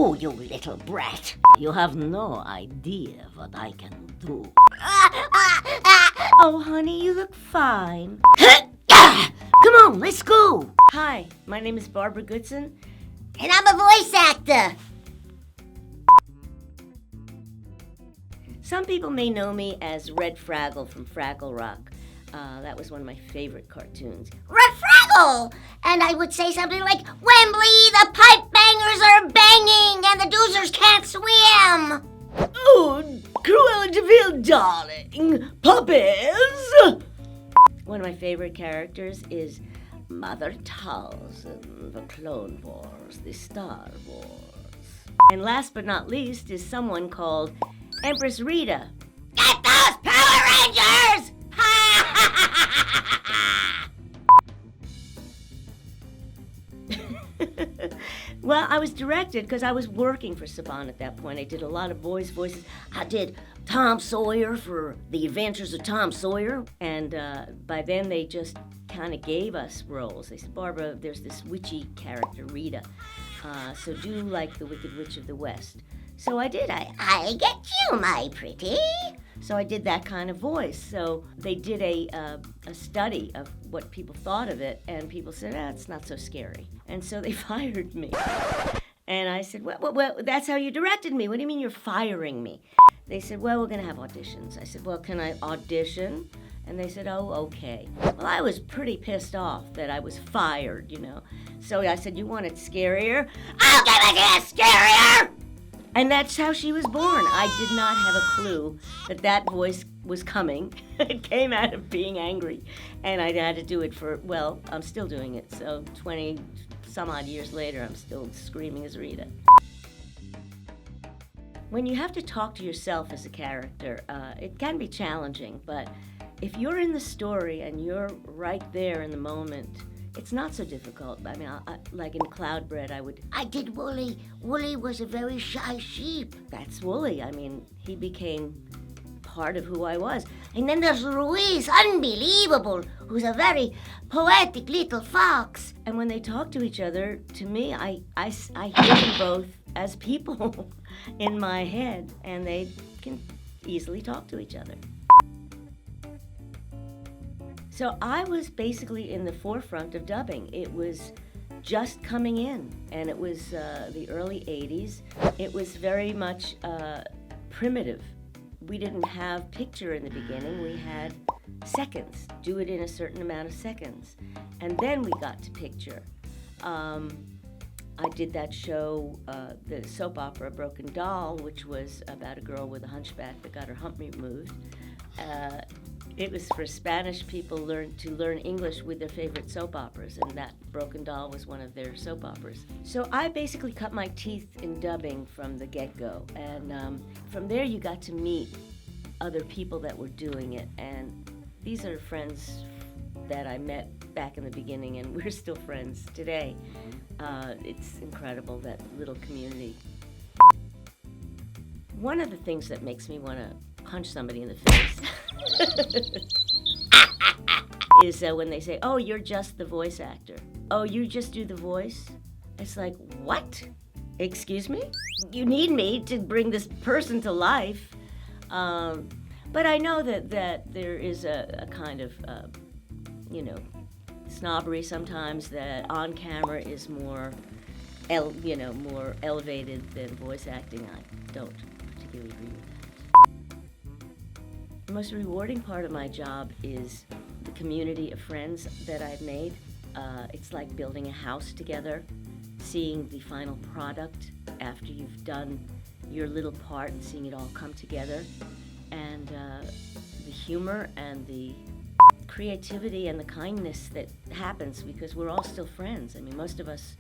Oh, you little brat. You have no idea what I can do. Oh, honey, you look fine. Come on, let's go. Hi, my name is Barbara Goodson. And I'm a voice actor. Some people may know me as Red Fraggle from Fraggle Rock. That was one of my favorite cartoons. Red Fraggle! And I would say something like, Wembley, the pipe bangers are banging and the doozers can't swim. Oh, Cruella de Vil, darling. Puppies! One of my favorite characters is Mother Talzin, the Clone Wars, the Star Wars. And last but not least is someone called Empress Rita. Get those Power Rangers! Well, I was directed because I was working for Saban at that point. I did a lot of voices. I did Tom Sawyer for The Adventures of Tom Sawyer. And by then they just kind of gave us roles. They said, Barbara, there's this witchy character, Rita. So do like the Wicked Witch of the West. So I did. I get you, my pretty. So I did that kind of voice. So they did a study of what people thought of it, and people said, it's not so scary. And so they fired me. And I said, well, that's how you directed me. What do you mean you're firing me? They said, well, we're going to have auditions. I said, well, can I audition? And they said, oh, okay. Well, I was pretty pissed off that I was fired, So I said, you want it scarier? I'll give it to you scarier! And that's how she was born. I did not have a clue that voice was coming. It came out of being angry. And I had to do it I'm still doing it. So 20 some odd years later, I'm still screaming as Rita. When you have to talk to yourself as a character, it can be challenging. But if you're in the story and you're right there in the moment, it's not so difficult. I mean, like in Cloudbread, I did Wooly. Wooly was a very shy sheep. That's Wooly. I mean, he became part of who I was. And then there's Ruiz, unbelievable, who's a very poetic little fox. And when they talk to each other, to me, I hear them both as people in my head, and they can easily talk to each other. So I was basically in the forefront of dubbing. It was just coming in, and it was the early 80s. It was very much primitive. We didn't have picture in the beginning. We had seconds. Do it in a certain amount of seconds. And then we got to picture. I did that show, the soap opera Broken Doll, which was about a girl with a hunchback that got her hump removed. It was for Spanish people to learn English with their favorite soap operas, and that Broken Doll was one of their soap operas. So I basically cut my teeth in dubbing from the get-go, and from there you got to meet other people that were doing it, and these are friends that I met back in the beginning, and we're still friends today. It's incredible, that little community. One of the things that makes me want to punch somebody in the face is when they say, oh, you're just the voice actor. Oh, you just do the voice? It's like, what? Excuse me? You need me to bring this person to life. But I know that there is a kind of, snobbery sometimes, that on camera is more elevated than voice acting. I don't particularly agree with that. The most rewarding part of my job is the community of friends that I've made. It's like building a house together, seeing the final product after you've done your little part and seeing it all come together. And the humor and the creativity and the kindness that happens, because we're all still friends. I mean, most of us,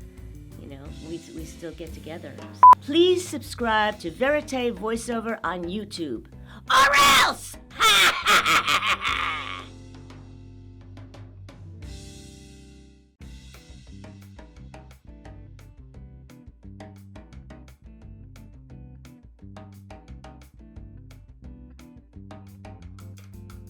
we still get together. Please subscribe to Verite Voiceover on YouTube. Or else!